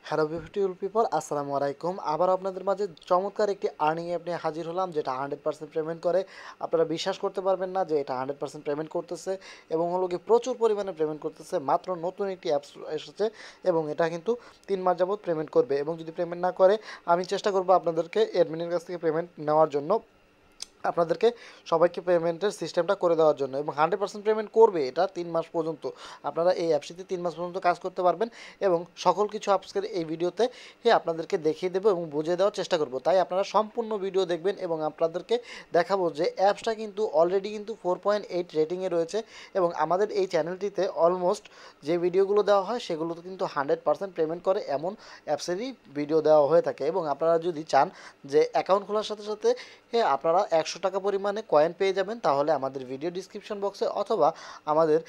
Hello beautiful people, আসসালামু আলাইকুম। আবার আপনাদের মাঝে চমৎকার একটি আর্নিং অ্যাপ নিয়ে হাজির হলাম, যেটা 100% পেমেন্ট করে। আপনারা বিশ্বাস করতে পারবেন না যে এটা 100% পেমেন্ট করতেছে এবং হলো কি প্রচুর পরিমাণে পেমেন্ট করতেছে। মাত্র নতুন একটি অ্যাপস এসেছে এবং এটা কিন্তু 3 মাস যাবত পেমেন্ট করবে, এবং যদি পেমেন্ট না করে আমি চেষ্টা করবো আপনাদেরকে অ্যাডমিনের কাছ থেকে পেমেন্ট নেওয়ার জন্য, আপনাদেরকে সবাইকে পেমেন্টের সিস্টেমটা করে দেওয়ার জন্য। এবং 100% পেমেন্ট করবে এটা 3 মাস পর্যন্ত। আপনারা এই অ্যাপসটিতে 3 মাস পর্যন্ত কাজ করতে পারবেন এবং সকল কিছু আজকের এই ভিডিওতে আপনাদেরকে দেখিয়ে দেবো এবং বুঝিয়ে দেওয়ার চেষ্টা করব। তাই আপনারা সম্পূর্ণ ভিডিও দেখবেন এবং আপনাদেরকে দেখাবো যে অ্যাপসটা কিন্তু অলরেডি কিন্তু 4.8 রেটিংয়ে রয়েছে এবং আমাদের এই চ্যানেলটিতে অলমোস্ট যে ভিডিওগুলো দেওয়া হয় সেগুলোতে কিন্তু 100% পেমেন্ট করে এমন অ্যাপসেরই ভিডিও দেওয়া হয়ে থাকে। এবং আপনারা যদি চান যে অ্যাকাউন্ট খোলার সাথে সাথে আপনারা 100 টাকা পরিমাণে কয়েন পেয়ে যাবেন, তাহলে আমাদের ভিডিও ডিসক্রিপশন বক্সে অথবা আমাদের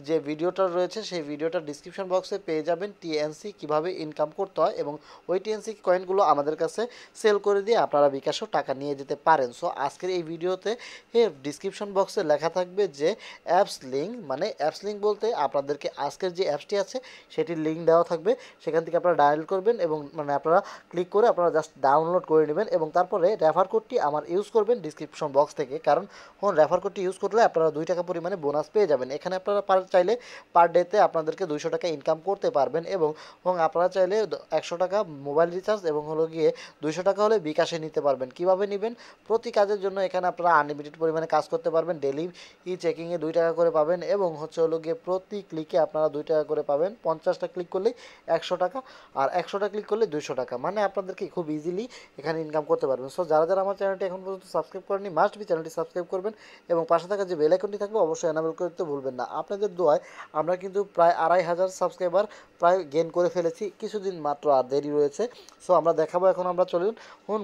যে ভিডিওটা রয়েছে সেই ভিডিওটার ডিসক্রিপশন বক্সে পেয়ে যাবেন টিএনসি কিভাবে ইনকাম করতে হয়, এবং ওই টিএনসি কয়েনগুলো আমাদের কাছে সেল করে দিয়ে আপনারা বিকাশেও টাকা নিয়ে যেতে পারেন। সো আজকের এই ভিডিওতে ডিসক্রিপশন বক্সে লেখা থাকবে যে অ্যাপস লিঙ্ক, মানে অ্যাপস লিঙ্ক বলতে আপনাদেরকে আজকের যে অ্যাপসটি আছে সেটির লিঙ্ক দেওয়া থাকবে। সেখান থেকে আপনারা ডাউনলোড করবেন এবং মানে আপনারা ক্লিক করে আপনারা জাস্ট ডাউনলোড করে নেবেন এবং তারপরে রেফার কোডটি আমার ইউজ করবেন ডিসক্রিপশন বক্স থেকে, কারণ রেফার কোডটি ইউজ করলে আপনারা 2 টাকা পরিমাণে বোনাস পেয়ে যাবেন। এখানে আপনারা চাইলে পার ডেতে আপনাদেরকে 200 টাকা ইনকাম করতে পারবেন এবং আপনারা চাইলে 100 টাকা মোবাইল রিচার্জ এবং হলো গিয়ে 200 টাকা হলে বিকাশে নিতে পারবেন। কিভাবে নেবেন? প্রতি কাজের জন্য এখানে আপনারা আনলিমিটেড পরিমাণে কাজ করতে পারবেন। ডেলি চেকিংয়ে 2 টাকা করে পাবেন এবং হলো গিয়ে প্রতি ক্লিকে আপনারা 2 টাকা করে পাবেন। 50টা ক্লিক করলেই 100 টাকা, আর 100টা ক্লিক করলে 200 টাকা, মানে আপনাদেরকে খুব ইজিলি এখানে ইনকাম করতে পারবেন। সো যারা যারা আমার চ্যানেলটি এখন পর্যন্ত সাবস্ক্রাইব করেনি মাস্ট বি চ্যানেলটি সাবস্ক্রাইব করবেন এবং পাশে থাকা যে বেল আইকনটি থাকবে অবশ্যই এনাবেল করতে ভুলবেন না। আপনাদের দোয়ায় আমরা কিন্তু প্রায় 2500 সাবস্ক্রাইবার প্রায় গেইন করে ফেলেছি, কিছুদিন মাত্র আর দেরি রয়েছে। সো আমরা দেখাবো, এখন আমরা চলুন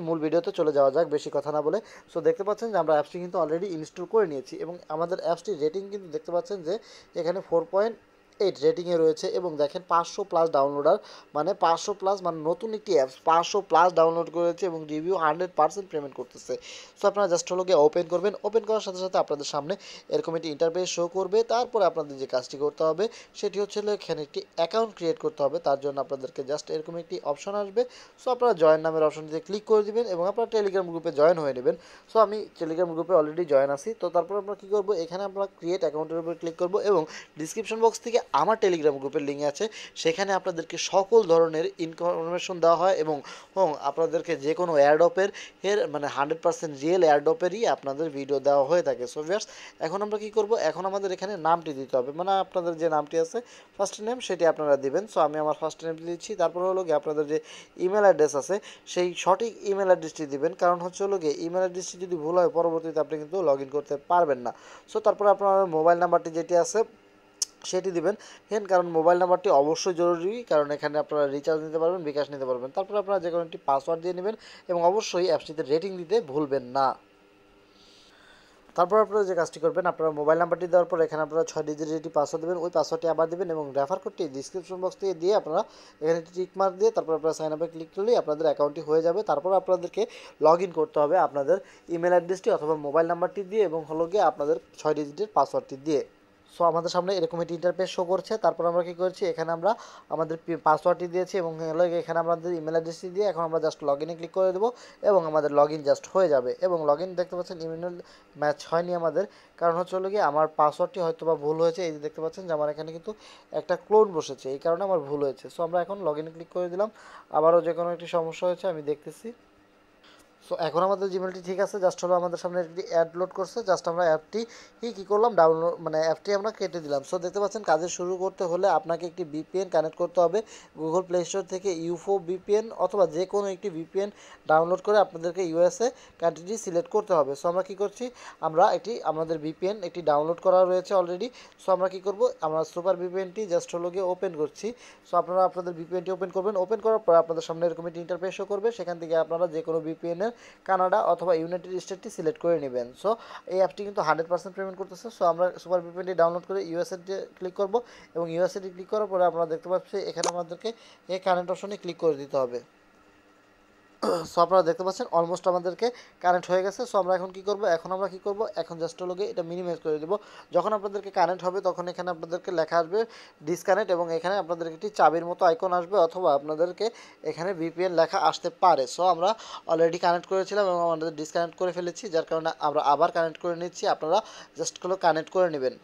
মূল ভিডিওতে চলে যাওয়া যাক বেশি কথা না বলে। সো দেখতে পাচ্ছেন যে আমরা অ্যাপসটি কিন্তু অলরেডি ইনস্টল করে নিয়েছি এবং আমাদের অ্যাপসটির রেটিং কিন্তু দেখতে পাচ্ছেন যে এখানে 4.8 রেটিংয়ে রয়েছে এবং দেখেন 500+ ডাউনলোডার, মানে 500+, মানে নতুন একটি অ্যাপস 500+ ডাউনলোড করেছে এবং রিভিউ 100% পেমেন্ট করতেছে। সো আপনারা জাস্ট হলো গিয়ে ওপেন করবেন। ওপেন করার সাথে সাথে আপনাদের সামনে এরকম একটি ইন্টারফেস শো করবে। তারপরে আপনাদের যে কাজটি করতে হবে সেটি হচ্ছে এখানে একটি অ্যাকাউন্ট ক্রিয়েট করতে হবে। তার জন্য আপনাদেরকে জাস্ট এরকম একটি অপশন আসবে। সো আপনারা জয়েন নামের অপশনটিতে ক্লিক করে দিবেন এবং আপনারা টেলিগ্রাম গ্রুপে জয়েন হয়ে নেবেন। সো আমি টেলিগ্রাম গ্রুপে অলরেডি জয়েন আছি। তো তারপর আমরা কী করবো, এখানে আমরা ক্রিয়েট অ্যাকাউন্টের উপর ক্লিক করবো এবং ডিসক্রিপশন বক্স থেকে আমার টেলিগ্রাম গ্রুপের লিঙ্ক আছে, সেখানে আপনাদেরকে সকল ধরনের ইনফরমেশন দেওয়া হয় এবং আপনাদেরকে যে কোনো এয়ারড্রপের মানে 100% রিয়েল এয়ারড্রপেরই আপনাদের ভিডিও দেওয়া হয়ে থাকে। সো ভিউয়ার্স, এখন আমরা কি করব, এখন আমাদের এখানে নামটি দিতে হবে, মানে আপনাদের যে নামটি আছে ফার্স্ট নেম সেটি আপনারা দিবেন। সো আমি আমার ফার্স্ট নেম দিচ্ছি। তারপর হলো গিয়ে আপনাদের যে ইমেল অ্যাড্রেস আছে সেই সঠিক ইমেল অ্যাড্রেসটি দিবেন, কারণ হলো গিয়ে ইমেল অ্যাড্রেসটি যদি ভুল হয় পরবর্তীতে আপনি কিন্তু লগ ইন করতে পারবেন না। সো তারপর আপনার মোবাইল নাম্বারটি যেটি আছে সেটি দিবেন, কারণ মোবাইল নাম্বারটি অবশ্যই জরুরি, কারণ এখানে আপনারা রিচার্জ নিতে পারবেন, বিকাশ নিতে পারবেন। তারপর আপনারা যে কোনো একটি পাসওয়ার্ড দিয়ে নেবেন এবং অবশ্যই অ্যাপসটিতে রেটিং দিতে ভুলবেন না। তারপর আপনারা যে কাজটি করবেন, আপনারা মোবাইল নাম্বারটি দেওয়ার পর এখানে আপনারা 6 ডিজিটের একটি পাসওয়ার্ড দেবেন, ওই পাসওয়ার্ডটি আবার দেবেন এবং রেফার কোডটি ডিসক্রিপশন বক্স থেকে দিয়ে আপনারা এখানে টিক মার্ক দিয়ে তারপর আপনারা সাইন আপে ক্লিক করলেই আপনাদের অ্যাকাউন্টটি হয়ে যাবে। তারপর আপনাদেরকে লগ ইন করতে হবে আপনাদের ইমেল অ্যাড্রেসটি অথবা মোবাইল নাম্বারটি দিয়ে এবং হলো গিয়ে আপনাদের 6 ডিজিটের পাসওয়ার্ডটি দিয়ে। সো আমাদের সামনে এরকম একটি ইন্টারফেস শো করছে। তারপর আমরা কী করছি, এখানে আমরা আমাদের পাসওয়ার্ডটি দিয়েছি এবং এখানে আমাদের ইমেল অ্যাড্রেসটি দিয়ে এখন আমরা জাস্ট লগ ইনে ক্লিক করে দেবো এবং আমাদের লগ ইন জাস্ট হয়ে যাবে। এবং লগ ইন দেখতে পাচ্ছেন ইমেল ম্যাচ হয়নি আমাদের, কারণ হলো গিয়ে আমার পাসওয়ার্ডটি হয়তো বা ভুল হয়েছে। এই যে দেখতে পাচ্ছেন যে আমার এখানে কিন্তু একটা ক্লোন বসেছে, এই কারণে আমার ভুল হয়েছে। সো আমরা এখন লগ ইনে ক্লিক করে দিলাম। আবারও যে কোনো একটি সমস্যা হয়েছে আমি দেখতেছি। সো এখন আমাদের জিমেলটি ঠিক আছে, জাস্ট হলো আমাদের সামনে একটি অ্যাড লোড করছে। জাস্ট আমরা অ্যাপটি কী করলাম, ডাউনলোড মানে অ্যাপটি আমরা কেটে দিলাম। সো দেখতে পাচ্ছেন কাজে শুরু করতে হলে আপনাকে একটি ভিপিএন কানেক্ট করতে হবে গুগল প্লে স্টোর থেকে, ইউফো ভিপিএন অথবা যে কোনো একটি ভিপিএন ডাউনলোড করে আপনাদেরকে ইউএসএ কান্ট্রিটি সিলেক্ট করতে হবে। সো আমরা কী করছি, আমরা আমাদের ভিপিএন একটি ডাউনলোড করা রয়েছে অলরেডি। সো আমরা কী করব, আমরা সুপার ভিপিএনটি জাস্ট হলো গিয়ে ওপেন করছি। সো আপনারা আপনাদের ভিপিএনটি ওপেন করবেন। ওপেন করার পর আপনাদের সামনে এরকম একটি ইন্টারফেস শো করবে, সেখান থেকে আপনারা যে কোনো ভিপিএনের কানাডা অথবা ইউনাইটেড স্টেটটি সিলেক্ট করে নেবেন। সো এই অ্যাপটি কিন্তু 100% পেমেন্ট করতেছে। সো আমরা সুপার ভিপিএনটি ডাউনলোড করে ইউএসএটি ক্লিক করব এবং ইউএসএটি ক্লিক করার পরে আপনারা দেখতে পাচ্ছেন এখানে আমাদেরকে এই কানেক্ট অপশনে ক্লিক করে দিতে হবে। সো আপনারা দেখতে পাচ্ছেন অলমোস্ট আমাদেরকে কারেন্ট হয়ে গেছে। সো আমরা এখন কি করব, এখন জাস্ট হলো এটা মিনিমাইজ করে দেবো। যখন আপনাদেরকে কারেন্ট হবে তখন এখানে আপনাদেরকে লেখা আসবে ডিসকানেক্ট, এবং এখানে আপনাদেরকে একটি চাবির মতো আইকন আসবে, অথবা আপনাদেরকে এখানে ভিপিএন লেখা আসতে পারে। সো আমরা অলরেডি কানেক্ট করেছিলাম এবং আমাদের ডিসকানেক্ট করে ফেলেছি, যার কারণে আমরা আবার কানেক্ট করে নিচ্ছি। আপনারা জাস্ট হলো কানেক্ট করে নেবেন।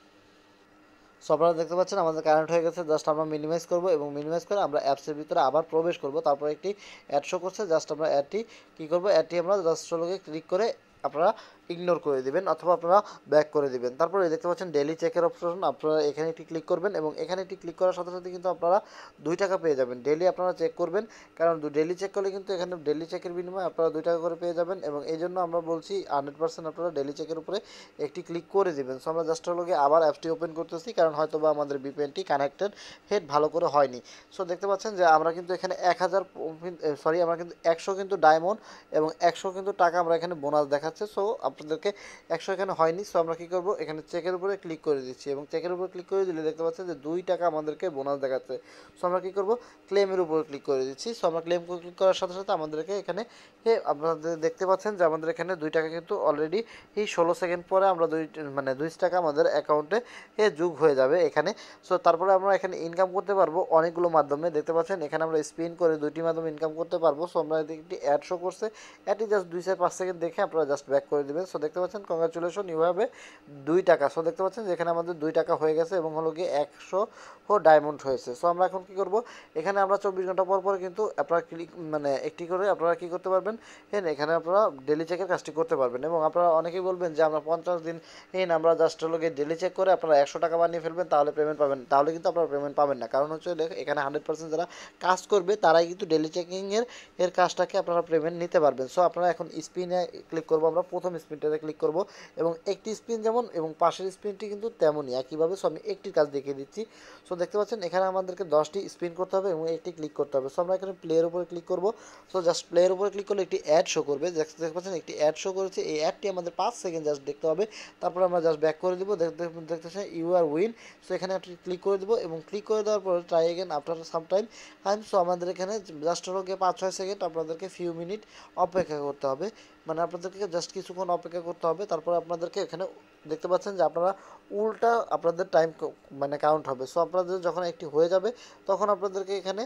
সো আপনারা দেখতে পাচ্ছেন আমাদের কারেন্ট হয়ে গেছে। জাস্ট আমরা মিনিমাইজ করব এবং মিনিমাইজ করে আমরা অ্যাপসের ভিতরে আবার প্রবেশ করব। তারপর একটি অ্যাড শো করছে, জাস্ট আমরা অ্যাডটি কী করবো, অ্যাডটি আমরা জাস্ট হলোকে ক্লিক করে আপনারা ইগনোর করে দিবেন, অথবা আপনারা ব্যাক করে দিবেন। তারপরে দেখতে পাচ্ছেন ডেলি চেকের অপশন, আপনারা এখানে একটি ক্লিক করবেন এবং এখানে একটি ক্লিক করার সাথে সাথে কিন্তু আপনারা 2 টাকা পেয়ে যাবেন। ডেলি আপনারা চেক করবেন, কারণ ডেলি চেক করলে কিন্তু এখানে ডেলি চেকের বিনিময়ে আপনারা 2 টাকা করে পেয়ে যাবেন, এবং এই জন্য আমরা বলছি 100% আপনারা ডেলি চেকের উপরে একটি ক্লিক করে দিবেন। সো আমরা জাস্ট হলো আবার অ্যাপসটি ওপেন করতেছি, কারণ হয়তো বা আমাদের ভিপিএনটি কানেক্টেড ভালো করে হয়নি। সো দেখতে পাচ্ছেন যে আমরা কিন্তু এখানে 1000 আমরা কিন্তু 100 কিন্তু ডায়মন্ড এবং 100 কিন্তু টাকা আমরা এখানে বোনাস দেখাচ্ছে। সো আপনাদেরকে 100 এখানে হয়নি। সো আমরা কী করব, এখানে চেকের উপরে ক্লিক করে দিচ্ছি, এবং চেকের উপরে ক্লিক করে দিলে দেখতে পাচ্ছেন যে 2 টাকা আমাদেরকে বোনাস দেখাচ্ছে। সো আমরা কী করব, ক্লেমের উপরে ক্লিক করে দিচ্ছি। সো আমরা ক্লেম ক্লিক করার সাথে সাথে আমাদেরকে এখানে আপনাদের দেখতে পাচ্ছেন যে আমাদের এখানে 2 টাকা কিন্তু অলরেডি 16 সেকেন্ড পরে আমরা 2 টাকা আমাদের অ্যাকাউন্টে যোগ হয়ে যাবে এখানে। সো তারপরে আমরা এখানে ইনকাম করতে পারবো অনেকগুলো মাধ্যমে। দেখতে পাচ্ছেন এখানে আমরা স্পিন করে 2টি মাধ্যমে ইনকাম করতে পারবো। সো আমরা একটি অ্যাড শো করছে, অ্যাডটি জাস্ট 2-5 সেকেন্ড দেখে আপনারা জাস্ট ব্যাক করে দেবেন। সো দেখতে পাচ্ছেন কংগ্রাচুলেশন, ইউ হ্যাভ 2 টাকা। সো দেখতে পাচ্ছেন যে এখানে আমাদের 2 টাকা হয়ে গেছে এবং হলো গিয়ে 100 ডায়মন্ড হয়েছে। সো আমরা এখন কী করবো, এখানে আমরা 24 ঘন্টা পর পর কিন্তু আপনারা একটি করে আপনারা কী করতে পারবেন, এখানে আপনারা ডেলি চেকের কাজটি করতে পারবেন। এবং আপনারা অনেকেই বলবেন যে আমরা 50 দিন আমরা জাস্ট হলো গিয়ে ডেলি চেক করে আপনারা 100 টাকা বানিয়ে ফেলবেন, তাহলে পেমেন্ট পাবেন। তাহলে কিন্তু আপনারা পেমেন্ট পাবেন না, কারণ হচ্ছে এখানে 100% যারা কাজ করবে তারাই কিন্তু ডেলি চেকিংয়ের কাজটাকে আপনারা পেমেন্ট নিতে পারবেন। সো আপনারা এখন স্পিনে ক্লিক করবো, আমরা প্রথম স্পিনটাতে ক্লিক করব, এবং একটি স্পিন যেমন এবং পাশের স্পিনটি কিন্তু তেমনই একইভাবে। সো আমি একটির কাজ দেখিয়ে দিচ্ছি। সো দেখতে পাচ্ছেন এখানে আমাদেরকে 10টি স্পিন করতে হবে এবং একটি ক্লিক করতে হবে। সো আমরা এখানে প্লেয়ের উপরে ক্লিক করব। সো জাস্ট প্লেয়ের উপরে ক্লিক করলে একটি অ্যাড শো করবে, দেখতে পাচ্ছেন একটি অ্যাড শো করেছে। এই অ্যাডটি আমাদের 5 সেকেন্ড জাস্ট দেখতে হবে, তারপর আমরা জাস্ট ব্যাক করে দেবো। দেখতেছেন ইউ আর উইন। সো এখানে একটি ক্লিক করে দেবো, এবং ক্লিক করে দেওয়ার পর try again after some time. So আমাদের এখানে জাস্ট হলো গিয়ে 5-6 সেকেন্ড আপনাদেরকে ফিউ মিনিট অপেক্ষা করতে হবে, মানে আপনাদেরকে জাস্ট কিছুক্ষণ অপেক্ষা করতে হবে। তারপর আপনাদেরকে এখানে দেখতে পাচ্ছেন যে আপনারা উল্টা আপনাদের টাইম কাউন্ট হবে। সো আপনাদের যখন একটি হয়ে যাবে তখন আপনাদেরকে এখানে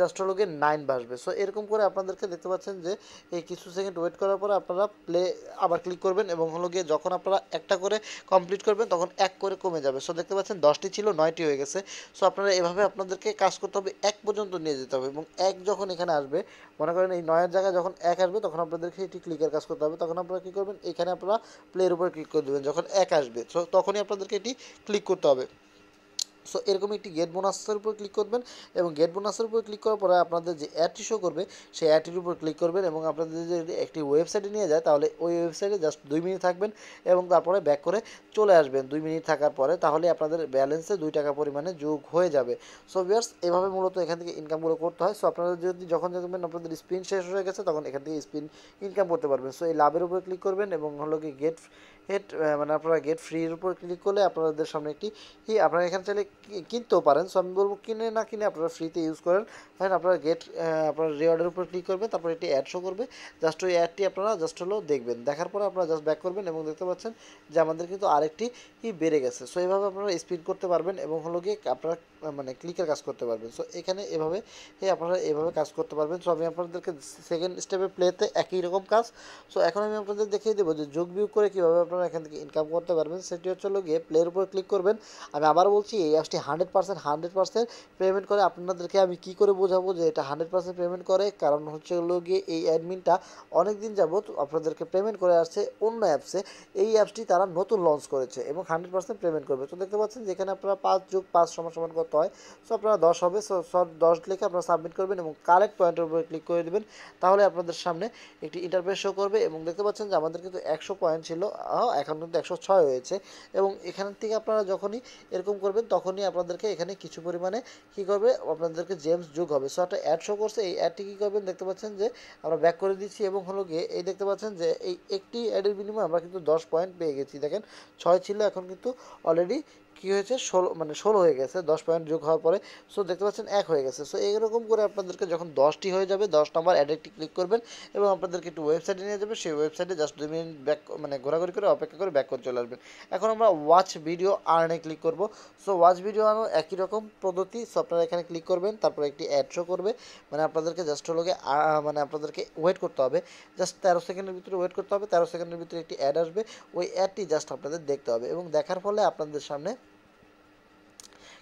জাস্ট হলো গিয়ে 9 বাসবে। সো এরকম করে আপনাদেরকে দেখতে পাচ্ছেন যে এই কিছু সেকেন্ড ওয়েট করার পরে আপনারা প্লে আবার ক্লিক করবেন, এবং হলো গিয়ে যখন আপনারা একটা করে কমপ্লিট করবেন তখন 1 করে কমে যাবে। সো দেখতে পাচ্ছেন 10টি ছিল 9টি হয়ে গেছে। সো আপনারা এভাবে আপনাদেরকে কাজ করতে হবে, 1 পর্যন্ত নিয়ে যেতে হবে, এবং 1 যখন এখানে আসবে, মনে করেন এই 9-এর জায়গায় যখন 1 আসবে তখন আপনাদেরকে এটি ক্লিকের কাজ করতে হবে। তখন আপনারা কী করবেন, এখানে আপনারা প্লের উপরে ক্লিক করে দেবেন যখন 1 আসবে। সো তখনই আপনাদেরকে এটি ক্লিক করতে হবে। সো এরকম একটি গেট বোনাসের উপর ক্লিক করবেন, এবং গেট বোনাসের উপর ক্লিক করার পরে আপনাদের যে অ্যাডটি শো করবে সেই অ্যাডটির উপর ক্লিক করবেন, এবং আপনাদের যদি একটি ওয়েবসাইটে নিয়ে যায় তাহলে ওই ওয়েবসাইটে জাস্ট 2 মিনিট থাকবেন এবং তারপরে ব্যাক করে চলে আসবেন 2 মিনিট থাকার পরে, তাহলে আপনাদের ব্যালেন্সে 2 টাকা পরিমাণে যোগ হয়ে যাবে। সো ভিউয়ার্স, এভাবে মূলত এখান থেকে ইনকামগুলো করতে হয়। সো আপনারা যদি যখন দেখবেন আপনাদের স্পিন শেষ হয়ে গেছে তখন এখান থেকে স্পিন ইনকাম করতে পারবেন। সো এই লাভের উপরে ক্লিক করবেন, এবং হলো কি গেট আপনারা গেট ফ্রির উপর ক্লিক করলে আপনাদের সামনে একটি আপনারা এখানে চাইলে কিনতেও পারেন। সো আমি বলবো কিনে না কিনে আপনারা ফ্রিতে ইউজ করেন। আপনারা আপনার রিওয়ার্ডের উপর ক্লিক করবেন, তারপর একটি অ্যাড শো করবে, জাস্ট ওই অ্যাডটি আপনারা জাস্ট হলো দেখবেন, দেখার পরে আপনারা জাস্ট ব্যাক করবেন, এবং দেখতে পাচ্ছেন যে আমাদের কিন্তু আরেকটি বেড়ে গেছে। সো এইভাবে আপনারা স্পিড করতে পারবেন, এবং হলো গিয়ে আপনারা ক্লিকের কাজ করতে পারবেন। সো এখানে এভাবে আপনারা এভাবে কাজ করতে পারবেন। সো আমি আপনাদেরকে সেকেন্ড স্টেপে প্লেতে একই রকম কাজ। সো এখন আমি আপনাদের দেখিয়ে দেবো যে যোগ বিয়োগ করে কীভাবে আপনারা এখান থেকে ইনকাম করতে পারবেন। সেটি হচ্ছে হলো গিয়ে প্লের উপর ক্লিক করবেন। আমি আবার বলছি এই অ্যাপসটি 100% পেমেন্ট করে। আপনাদেরকে আমি কী করে বোঝাবো যে এটা 100% পেমেন্ট করে, কারণ হচ্ছে হলো গিয়ে এই অ্যাডমিনটা অনেক দিন যাবত আপনাদেরকে পেমেন্ট করে আসছে অন্য অ্যাপসে। এই অ্যাপসটি তারা নতুন লঞ্চ করেছে এবং 100% পেমেন্ট করবে। তো দেখতে পাচ্ছেন যেখানে আপনারা 5+5 = কত হয়। সো আপনারা 10 হবে। সো 10 লিখে আপনারা সাবমিট করবেন এবং কারেক্ট পয়েন্টের উপরে ক্লিক করে দেবেন, তাহলে আপনাদের সামনে একটি ইন্টারফেস শো করবে, এবং দেখতে পাচ্ছেন যে আমাদের কিন্তু 100 পয়েন্ট ছিল, এখন কিন্তু 106 হয়েছে। এবং এখান থেকে আপনারা যখনই এরকম করবেন তখনই আপনাদেরকে এখানে কিছু পরিমাণে কী করবে, আপনাদেরকে জেমস যোগ হবে। সো একটা অ্যাড শো করছে, এই অ্যাডটি কী করবেন দেখতে পাচ্ছেন যে আমরা ব্যাক করে দিচ্ছি, এবং হলো গিয়ে এই দেখতে পাচ্ছেন যে এই একটি অ্যাডের বিনিময়ে আমরা কিন্তু 10 পয়েন্ট পেয়ে গেছি। দেখেন 6 ছিল, এখন কিন্তু অলরেডি কি হয়েছে 16 মানে 16 হয়ে গেছে 10 পয়েন্ট যোগ হওয়ার পরে। সো দেখতে পাচ্ছেন 1 হয়ে গেছে। সো এরকম করে আপনাদেরকে যখন 10টি হয়ে যাবে 10 নাম্বার অ্যাডে একটি ক্লিক করবেন এবং আপনাদেরকে একটু ওয়েবসাইটে নিয়ে যাবে। সেই ওয়েবসাইটে জাস্ট 2 মিনিট ব্যাক মানে ঘোরাঘুরি করে অপেক্ষা করে ব্যাক করে চলে আসবেন। এখন আমরা ওয়াচ ভিডিও আর্নে ক্লিক করব। সো ওয়াচ ভিডিও আর্নও একই রকম পদ্ধতি। সো আপনারা এখানে ক্লিক করবেন, তারপর একটি অ্যাড শো করবে, মানে আপনাদেরকে জাস্ট হলো গিয়ে মানে আপনাদেরকে ওয়েট করতে হবে, জাস্ট 13 সেকেন্ডের ভিতরে ওয়েট করতে হবে। 13 সেকেন্ডের ভিতরে একটি অ্যাড আসবে, ওই অ্যাডটি জাস্ট আপনাদের দেখতে হবে এবং দেখার ফলে আপনাদের সামনে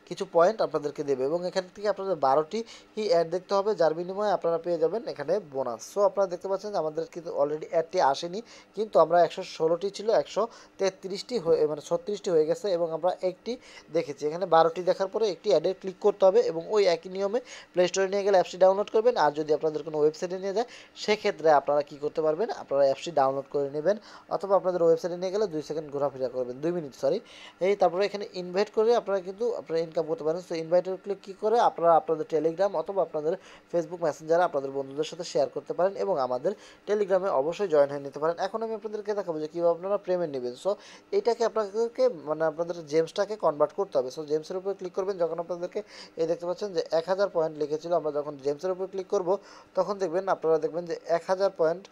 কিছু পয়েন্ট আপনাদেরকে দেবে এবং এখান থেকে আপনাদের 12টি অ্যাড দেখতে হবে, যার বিনিময়ে আপনারা পেয়ে যাবেন এখানে বোনাস। সো আপনারা দেখতে পাচ্ছেন যে আমাদের কিন্তু অলরেডি অ্যাডটি আসেনি, কিন্তু আমরা 116টি ছিল 133টি হয়ে মানে 36টি হয়ে গেছে এবং আমরা একটি দেখেছি। এখানে 12টি দেখার পরে একটি অ্যাডে ক্লিক করতে হবে এবং ওই একই নিয়মে প্লে স্টোরে নিয়ে গেলে অ্যাপসটি ডাউনলোড করবেন। আর যদি আপনাদের কোনো ওয়েবসাইটে নিয়ে যায় সেক্ষেত্রে আপনারা কী করতে পারবেন, আপনারা অ্যাপসটি ডাউনলোড করে নেবেন অথবা আপনাদের ওয়েবসাইটে নিয়ে গেলে 2 সেকেন্ড ঘোরাফেরা করবেন, 2 মিনিট সরি। তারপরে এখানে ইনভাইট করে আপনারা কিন্তু আপনারা ইনকাম করতে পারেন। সো ইনভাইটের ক্লিক কী করে আপনারা আপনাদের টেলিগ্রাম অথবা আপনাদের ফেসবুক মেসেঞ্জারে আপনাদের বন্ধুদের সাথে শেয়ার করতে পারেন এবং আমাদের টেলিগ্রামে অবশ্যই জয়েন হয়ে নিতে পারেন। এখন আমি আপনাদেরকে দেখাবো যে কীভাবে আপনারা পেমেন্ট নেবেন। সো এইটাকে আপনাদেরকে মানে আপনাদের জেমসটাকে কনভার্ট করতে হবে। সো জেমসের উপরে ক্লিক করবেন, যখন আপনাদেরকে দেখতে পাচ্ছেন যে 1000 পয়েন্ট লিখেছিল, আমরা যখন জেমসের উপর ক্লিক করব তখন আপনারা দেখবেন যে 1000 পয়েন্ট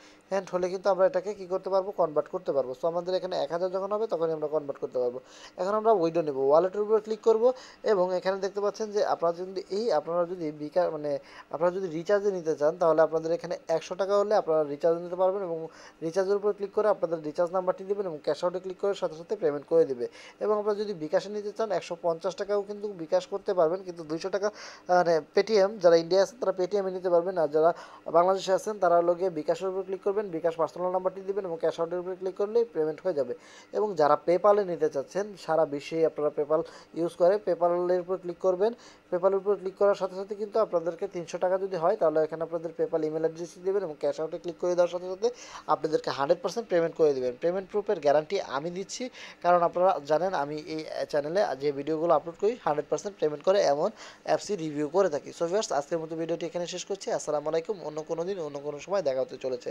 হলে কিন্তু আমরা এটাকে কী করতে পারবো, কনভার্ট করতে পারবো। সো আমাদের এখানে 1000 যখন হবে তখনই আমরা কনভার্ট করতে পারবো। এখন আমরা উইডো নেব, ওয়ালেটের উপরে ক্লিক করব এবং এখানে দেখতে পাচ্ছেন যে আপনারা যদি আপনারা যদি রিচার্জে নিতে চান তাহলে আপনাদের এখানে 100 টাকা হলে আপনারা রিচার্জ নিতে পারবেন এবং রিচার্জের উপর ক্লিক করে আপনাদের রিচার্জ নাম্বারটি দেবেন এবং ক্যাশ আউটে ক্লিক করে সাথে সাথে পেমেন্ট করে দেবে। এবং আপনারা যদি বিকাশে নিতে চান 150 টাকাও কিন্তু বিকাশ করতে পারবেন, কিন্তু 200 টাকা মানে পেটিএম, যারা ইন্ডিয়া আছেন তারা পেটিএমে নিতে পারবেন, আর যারা বাংলাদেশে আছেন তারা গিয়ে বিকাশের উপর ক্লিক করবেন, বিকাশ পার্সোনাল নাম্বারটি দেবেন এবং ক্যাশ আউটের উপরে ক্লিক করলেই পেমেন্ট হয়ে যাবে। এবং যারা পেপালে নিতে চাচ্ছেন, সারা বিশ্বেই আপনারা পেপাল ইউজ করে, পেপালের উপর ক্লিক করবেন। পেপালের উপর ক্লিক করার সাথে সাথে কিন্তু আপনাদেরকে 300 টাকা যদি হয় তাহলে এখানে আপনাদের পেপাল ইমেল অ্যাড্রেস দেবেন এবং ক্যাশ আউটে ক্লিক করে দেওয়ার সাথে সাথে আপনাদেরকে 100% পেমেন্ট করে দেবেন। পেমেন্ট প্রুফের গ্যারান্টি আমি দিচ্ছি, কারণ আপনারা জানেন আমি এই চ্যানেলে যে ভিডিওগুলো আপলোড করি 100% পেমেন্ট করে এমন অ্যাপসই রিভিউ করে থাকি। সো ভিউয়ার্স, আজকের মতো ভিডিওটি এখানে শেষ করছি। আসসালামু আলাইকুম। অন্য কোনো দিন অন্য কোনো সময় দেখা হতে চলেছে।